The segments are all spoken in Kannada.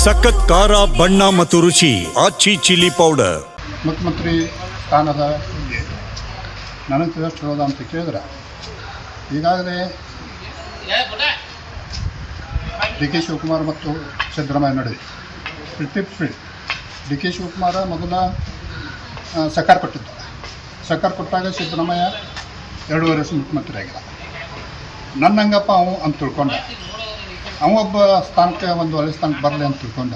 ಸಖತ್ ಖಾರ ಬಣ್ಣ ಮತ್ತು ರುಚಿ ಆಚಿ ಚಿಲ್ಲಿ ಪೌಡರ್. ಮುಖ್ಯಮಂತ್ರಿ ಸ್ಥಾನದ ನನಗೆ ತಿಳಿದಿರೋದು ಅಂತ ಕೇಳಿದ್ರೆ ಈಗಾಗಲೇ ಡಿ ಕೆ ಶಿವಕುಮಾರ್ ಮತ್ತು ಸಿದ್ದರಾಮಯ್ಯ ನಡುವೆ ಡಿ ಕೆ ಶಿವಕುಮಾರ ಮೊದಲ ಸರ್ಕಾರ ಕೊಟ್ಟಿದ್ದಾರೆ. ಸರ್ಕಾರ ಕೊಟ್ಟಾಗ ಸಿದ್ದರಾಮಯ್ಯ 2.5 ವರ್ಷ ಮುಖ್ಯಮಂತ್ರಿ ಆಗಿಲ್ಲ. ನನ್ನ ಹಂಗಪ್ಪ ಅವು ಅಂತ ತಿಳ್ಕೊಂಡ, ಅವೊಬ್ಬ ಸ್ಥಾನಕ್ಕೆ ಒಂದು ಒಳ್ಳೆ ಸ್ಥಾನಕ್ಕೆ ಬರಲಿ ಅಂತ ತಿಳ್ಕೊಂಡ.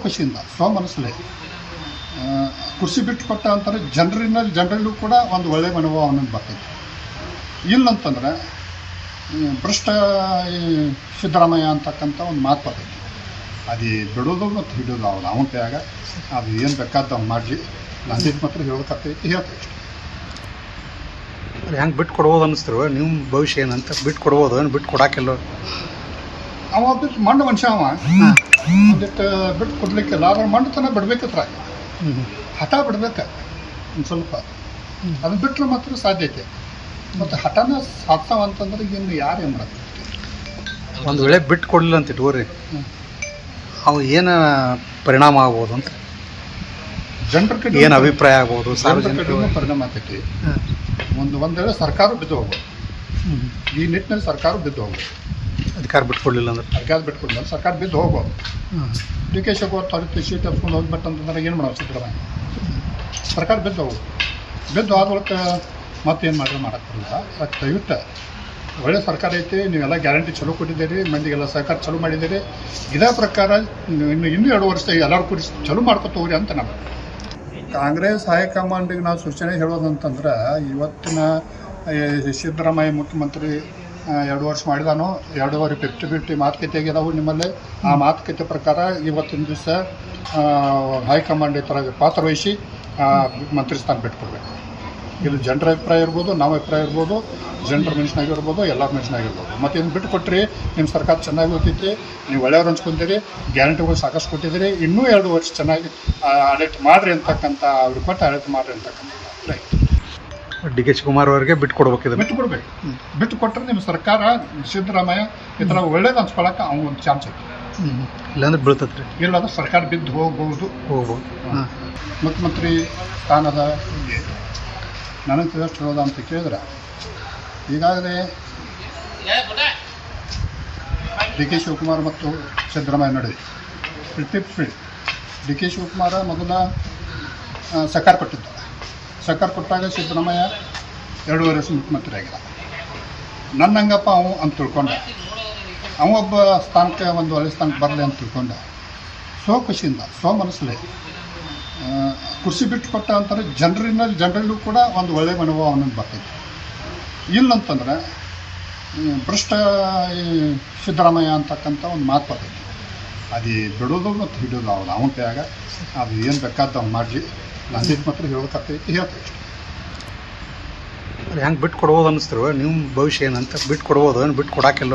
ಖುಷಿಯಿಂದ ಮನಸ್ಸಲ್ಲಿ ಕುರ್ಸಿ ಬಿಟ್ಟು ಕೊಟ್ಟ ಅಂತಾರೆ. ಜನರಲ್ಲೂ ಕೂಡ ಒಂದು ಒಳ್ಳೆಯ ಮನೋಭಾವ ಅವನನ್ನು ಬರ್ತೈತೆ. ಇಲ್ಲಂತಂದ್ರೆ ಭ್ರಷ್ಟ ಸಿದ್ದರಾಮಯ್ಯ ಅಂತಕ್ಕಂಥ ಒಂದು ಮಾತು ಬರ್ತೈತಿ. ಅದು ಬಿಡೋದು ಮತ್ತು ಹಿಡಿಯೋದು ಅವನ ಕೈಯಾಗ. ಅದು ಏನು ಬೇಕಾದ ಅವ್ನು ಮಾಡಲಿ. ನಂದಿದ್ದು ಮಾತ್ರ ಹೇಳೋದಕ್ಕೈತಿ, ಹೇಳ್ತಾ ಇಷ್ಟ. ಹೆಂಗೆ ಬಿಟ್ಟು ಕೊಡ್ಬೋದು ಅನ್ನಿಸ್ತಿರುವ ನಿಮ್ಮ ಭವಿಷ್ಯ ಏನಂತ? ಬಿಟ್ಟು ಕೊಡ್ಬೋದು, ಏನು ಬಿಟ್ಟು ಕೊಡಾಕಿಲ್ಲ? ಅವ ಬಿಟ್ಟು ಮಣ್ಣು ಮನುಷ್ಯ ಅವ ಒಂದಿಟ್ಟು ಬಿಟ್ಟು ಕೊಡ್ಲಿಕ್ಕಿಲ್ಲ. ಆದ್ರೆ ಮಣ್ಣು ಬಿಡ್ಬೇಕತ್ರ ಹಠ ಬಿಡ್ಬೇಕು ಒಂದು ಸ್ವಲ್ಪ. ಅದನ್ನ ಬಿಟ್ಟರೆ ಮಾತ್ರ ಸಾಧ್ಯತೆ. ಮತ್ತು ಹಠನ ಸಾಧ್ಸವಂತಂದ್ರೆ ಇನ್ನು ಯಾರು ಏನು ಮಾಡೋದು? ಒಂದು ವೇಳೆ ಬಿಟ್ಟು ಕೊಡಲಿಲ್ಲ ಅಂತ ಇಟ್ಕೋರಿ, ಅವು ಏನು ಪರಿಣಾಮ ಆಗ್ಬೋದು ಅಂತ? ಜನರ ಕಡೆ ಏನು ಅಭಿಪ್ರಾಯ ಆಗ್ಬೋದು? ಸಾರ್ವಜನಿಕರಿಗೂ ಪರಿಣಾಮ ಆಗ್ತೈತಿ. ಒಂದು ವೇಳೆ ಸರ್ಕಾರ ಬಿದ್ದು ಹೋಗ್ಬೋದು. ಈ ನಿಟ್ಟಿನಲ್ಲಿ ಸರ್ಕಾರ ಬಿದ್ದು ಹೋಗ್ಬೋದು. ಅಧಿಕಾರ ಬಿಟ್ಕೊಡ್ಲಿಲ್ಲ ಅಂದ್ರೆ ಸರ್ಕಾರ ಬಿದ್ದು ಹೋಗ್ಬೋದು. ಡಿ ಕೆ ಶಿವಕುಮಾರ್ ತೊರೆದು ಸೀಟ್ ಹತ್ಕೊಂಡು ಹೋಗ್ಬಿಟ್ಟಂತಂದ್ರೆ ಏನು ಮಾಡೋದು? ಸಿದ್ದರಾಮಯ್ಯ ಸರ್ಕಾರ ಬಿದ್ದು ಹೋಗ್ಬೋದು. ಬಿದ್ದು ಆದೊಳಕ್ಕೆ ಮತ್ತೇನು ಮಾಡಕ್ಕೆ ಬರಲ್ಲ. ಅದಕ್ಕೆ ದಯವಿಟ್ಟು ಒಳ್ಳೆ ಸರ್ಕಾರ ಐತಿ. ನೀವೆಲ್ಲ ಗ್ಯಾರಂಟಿ ಚಲೋ ಕೊಟ್ಟಿದ್ದೀರಿ, ಮಂದಿಗೆಲ್ಲ ಸಹಕಾರ ಚಲೋ ಮಾಡಿದ್ದೀರಿ. ಇದೇ ಪ್ರಕಾರ ಇನ್ನೂ 2 ವರ್ಷ ಎಲ್ಲರೂ ಕೂಡಿ ಚಲೋ ಮಾಡ್ಕೊತ ಹೋಗ್ರಿ ಅಂತ ನಾವು ಕಾಂಗ್ರೆಸ್ ಹೈಕಮಾಂಡಿಗೆ ನಾವು ಸೂಚನೆ ಹೇಳೋದಂತಂದ್ರೆ, ಇವತ್ತಿನ ಸಿದ್ದರಾಮಯ್ಯ ಮುಖ್ಯಮಂತ್ರಿ 2 ವರ್ಷ ಮಾಡಿದಾನೋ, 2.5 50-50 ಮಾತುಕತೆ ಆಗಿದಾವು ನಿಮ್ಮಲ್ಲಿ. ಆ ಮಾತುಕತೆ ಪ್ರಕಾರ ಇವತ್ತಿನ ದಿವಸ ಹೈಕಮಾಂಡ್ ಈ ಥರ ಪಾತ್ರ ವಹಿಸಿ ಮಂತ್ರಿ ಸ್ಥಾನ ಬಿಟ್ಕೊಡ್ಬೇಕು. ಇದು ಜನರ ಅಭಿಪ್ರಾಯ ಇರ್ಬೋದು, ನಮ್ಮ ಅಭಿಪ್ರಾಯ ಇರ್ಬೋದು, ಜನರ ಮನುಷ್ಯನಾಗಿರ್ಬೋದು, ಎಲ್ಲರ ಮನುಷ್ಯನಾಗಿರ್ಬೋದು. ಮತ್ತು ಇನ್ನು ಬಿಟ್ಟು ಕೊಟ್ಟರೆ ನಿಮ್ಮ ಸರ್ಕಾರ ಚೆನ್ನಾಗಿ ಹೋಗ್ತೈತಿ. ನೀವು ಒಳ್ಳೆಯವ್ರು ಅನ್ಸ್ಕೊಂತೀರಿ, ಗ್ಯಾರಂಟಿಗಳು ಸಾಕಷ್ಟು ಕೊಟ್ಟಿದ್ದೀರಿ. ಇನ್ನೂ 2 ವರ್ಷ ಚೆನ್ನಾಗಿ ಆಡಳಿತ ಮಾಡಿರಿ ಅಂತಕ್ಕಂಥ ಅವ್ರಿಗೆ ಕೊಟ್ಟು ಆಡಳಿತ ಮಾಡಿರಿ ಅಂತಕ್ಕಂಥ ರೈಟ್. ಡಿ ಕೆ ಶಿವಕುಮಾರ್ ಅವರಿಗೆ ಬಿಟ್ಟು ಕೊಡ್ಬೇಕಿದೆ. ಬಿಟ್ಟು ಕೊಟ್ಟರೆ ನಿಮ್ಮ ಸರ್ಕಾರ ಸಿದ್ದರಾಮಯ್ಯ ಈ ಥರ ಒಳ್ಳೇದು ಅನ್ಸ್ಕೊಳಕ್ಕೆ ಅವ್ನು ಒಂದು ಚಾನ್ಸ್ ಐತಿ. ಇಲ್ಲಾಂದ್ರೆ ಬೀಳ್ತತ್ರಿ. ಇಲ್ಲಾಂದ್ರೆ ಸರ್ಕಾರ ಬಿದ್ದು ಹೋಗ್ಬೋದು. ಮುಖ್ಯಮಂತ್ರಿ ಸ್ಥಾನದ ನನಗೆ ತಿಳಿದಿರೋದು ಅಂತ ಕೇಳಿದ್ರೆ ಈಗಾಗಲೇ ಡಿ ಕೆ ಶಿವಕುಮಾರ್ ಮತ್ತು ಸಿದ್ದರಾಮಯ್ಯ ನಡುವೆ ಡಿ ಕೆ ಶಿವಕುಮಾರ ಮೊದಲ ಸರ್ಕಾರ ಕೊಟ್ಟಿದ್ದಾರೆ. ಸರ್ಕಾರ ಕೊಟ್ಟಾಗ ಸಿದ್ದರಾಮಯ್ಯ 2.5 ವರ್ಷ ಮುಖ್ಯಮಂತ್ರಿ ಆಗಿಲ್ಲ. ನನ್ನ ಹಂಗಪ್ಪ ಅವು ಅಂತ ತಿಳ್ಕೊಂಡ, ಅವೊಬ್ಬ ಸ್ಥಾನಕ್ಕೆ ಒಂದು ಒಳ್ಳೆ ಸ್ಥಾನಕ್ಕೆ ಬರಲಿ ಅಂತ ತಿಳ್ಕೊಂಡ. ಖುಷಿಯಿಂದ ಮನಸ್ಸಲ್ಲಿ ಕುರ್ಸಿ ಬಿಟ್ಟು ಕೊಟ್ಟ ಅಂತಾರೆ. ಜನರಲ್ಲೂ ಕೂಡ ಒಂದು ಒಳ್ಳೆಯ ಮನೋಭಾವ ಅವನನ್ನು ಬರ್ತೈತಿ. ಇಲ್ಲಂತಂದ್ರೆ ಭ್ರಷ್ಟ ಸಿದ್ದರಾಮಯ್ಯ ಅಂತಕ್ಕಂಥ ಒಂದು ಮಾತು ಬರ್ತೈತಿ. ಅದು ಬಿಡೋದು ಮತ್ತು ಹಿಡಿಯೋದು ಅವನ ಕೈಯಾಗ. ಅದು ಏನು ಬೇಕಾದ ಅವ್ನು ಮಾಡಲಿ. ನಂದಿದ್ದು ಮಾತ್ರ ಹೇಳೋದಕ್ಕೈತಿ, ಹೇಳ್ತಾ ಇಷ್ಟ. ಹೆಂಗೆ ಬಿಟ್ಟು ಕೊಡ್ಬೋದು ಅನ್ನಿಸ್ತಿರುವ ನಿಮ್ಮ ಭವಿಷ್ಯ ಏನಂತ? ಬಿಟ್ಟು ಕೊಡ್ಬೋದು, ಏನು ಬಿಟ್ಟು ಕೊಡಾಕಿಲ್ಲ?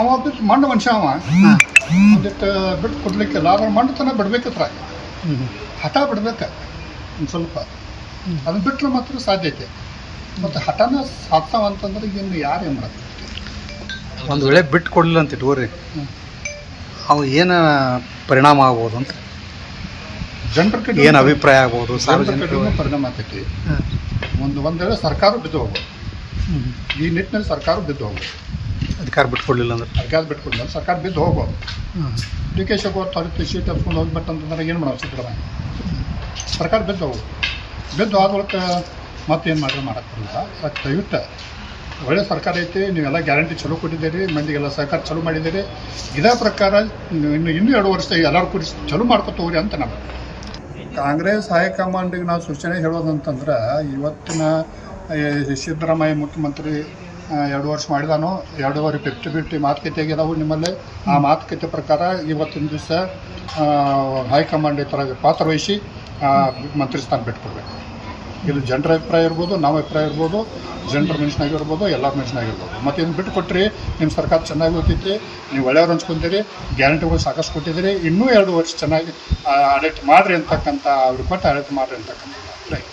ಅವ ಬಿಟ್ಟು ಮಣ್ಣು ಮನುಷ್ಯ ಅವ ಒಂದಿಟ್ಟು ಬಿಟ್ಟು ಕೊಡ್ಲಿಕ್ಕಿಲ್ಲ. ಆದ್ರೆ ಮಣ್ಣು ಬಿಡ್ಬೇಕತ್ರ ಹಠ ಬಿಡ್ಬೇಕು ಒಂದು ಸ್ವಲ್ಪ. ಅದನ್ನ ಬಿಟ್ಟರೆ ಮಾತ್ರ ಸಾಧ್ಯತೆ. ಮತ್ತು ಹಠನ ಸಾಧ್ಸವಂತಂದ್ರೆ ಇನ್ನು ಯಾರು ಏನು ಮಾಡೋದು? ಒಂದು ವೇಳೆ ಬಿಟ್ಟು ಕೊಡಲಿಲ್ಲ ಅಂತ ಇಟ್ಕೋರಿ, ಅವು ಏನು ಪರಿಣಾಮ ಆಗ್ಬೋದು ಅಂತ? ಜನರ ಕಡೆ ಏನು ಅಭಿಪ್ರಾಯ ಆಗ್ಬೋದು? ಸಾರ್ವಜನಿಕರಿಗೂ ಪರಿಣಾಮ ಆಗ್ತೈತಿ. ಒಂದು ವೇಳೆ ಸರ್ಕಾರ ಬಿದ್ದು ಹೋಗ್ಬೋದು. ಈ ನಿಟ್ಟಿನಲ್ಲಿ ಸರ್ಕಾರ ಬಿದ್ದು ಹೋಗ್ಬೋದು. ಅಧಿಕಾರ ಬಿಟ್ಕೊಡ್ಲಿಲ್ಲ ಅಂದ್ರೆ ಸರ್ಕಾರ ಬಿದ್ದು ಹೋಗ್ಬೋದು. ಡಿ ಕೆ ಶಿವಕುಮಾರ್ ತೊರೆದು ಸೀಟ್ ಹತ್ಕೊಂಡು ಹೋಗ್ಬಿಟ್ಟಂತಂದ್ರೆ ಏನು ಮಾಡೋದು? ಸಿದ್ದರಾಮಯ್ಯ ಸರ್ಕಾರ ಬಿದ್ದು ಹೋಗ್ಬೋದು. ಬಿದ್ದು ಆದೊಳಕ್ಕೆ ಮತ್ತೇನು ಮಾಡಕ್ಕೆ ಬರಲ್ಲ. ಅದಕ್ಕೆ ದಯವಿಟ್ಟು ಒಳ್ಳೆ ಸರ್ಕಾರ ಐತಿ. ನೀವೆಲ್ಲ ಗ್ಯಾರಂಟಿ ಚಲೋ ಕೊಟ್ಟಿದ್ದೀರಿ, ಮಂದಿಗೆಲ್ಲ ಸಹಕಾರ ಚಲೋ ಮಾಡಿದ್ದೀರಿ. ಇದೇ ಪ್ರಕಾರ ಇನ್ನೂ 2 ವರ್ಷ ಎಲ್ಲರೂ ಕೂಡಿ ಚಲೋ ಮಾಡ್ಕೊತ ಹೋಗ್ರಿ ಅಂತ ನಾವು ಕಾಂಗ್ರೆಸ್ ಹೈಕಮಾಂಡಿಗೆ ನಾವು ಸೂಚನೆ ಹೇಳೋದಂತಂದ್ರೆ, ಇವತ್ತಿನ ಸಿದ್ದರಾಮಯ್ಯ ಮುಖ್ಯಮಂತ್ರಿ 2 ವರ್ಷ ಮಾಡಿದಾನೋ, 2.5 50-50 ಮಾತುಕತೆ ಆಗಿದಾವು ನಿಮ್ಮಲ್ಲಿ. ಆ ಮಾತುಕತೆ ಪ್ರಕಾರ ಇವತ್ತಿನ ದಿವಸ ಹೈಕಮಾಂಡ್ ಈ ಥರ ಪಾತ್ರ ವಹಿಸಿ ಮಂತ್ರಿ ಸ್ಥಾನ ಬಿಟ್ಕೊಡ್ಬೇಕು. ಇದು ಜನರ ಅಭಿಪ್ರಾಯ ಇರ್ಬೋದು, ನಮ್ಮ ಅಭಿಪ್ರಾಯ ಇರ್ಬೋದು, ಜನರ ಮನುಷ್ಯನಾಗಿರ್ಬೋದು, ಎಲ್ಲರ ಮನುಷ್ಯನಾಗಿರ್ಬೋದು. ಮತ್ತು ಇನ್ನು ಬಿಟ್ಟು ಕೊಟ್ಟರೆ ನಿಮ್ಮ ಸರ್ಕಾರ ಚೆನ್ನಾಗಿ ಹೋಗ್ತೈತಿ. ನೀವು ಒಳ್ಳೆಯವ್ರು ಅನ್ಸ್ಕೊಂತೀರಿ, ಗ್ಯಾರಂಟಿಗಳು ಸಾಕಷ್ಟು ಕೊಟ್ಟಿದ್ದೀರಿ. ಇನ್ನೂ 2 ವರ್ಷ ಚೆನ್ನಾಗಿ ಆಡಳಿತ ಮಾಡಿರಿ ಅಂತಕ್ಕಂಥ ಅವ್ರಿಗೆ ಕೊಟ್ಟು ಆಡಳಿತ ಮಾಡಿರಿ ಅಂತಕ್ಕಂಥ ರೈಟ್.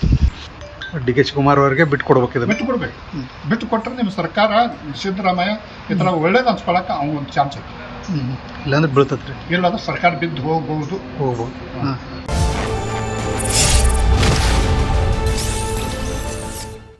ಡಿ ಕೆ ಶಿವಕುಮಾರ್ ಅವರಿಗೆ ಬಿಟ್ಟು ಕೊಡ್ಬೇಕಿದೆ. ಬಿಟ್ಟು ಕೊಟ್ಟರೆ ನಿಮ್ಮ ಸರ್ಕಾರ ಸಿದ್ದರಾಮಯ್ಯ ಈ ಥರ ಒಳ್ಳೇದು ಅನ್ಸ್ಕೊಳಕ್ಕೆ ಅವ್ನು ಒಂದು ಚಾನ್ಸ್ ಐತಿ. ಇಲ್ಲಾಂದ್ರೆ ಬೀಳ್ತತ್ರಿ ಇಲ್ಲಾಂದ್ರೆ ಸರ್ಕಾರ ಬಿದ್ದು ಹೋಗ್ಬೋದು. ಹೋಗ್ಬೋದು. ಹಾಂ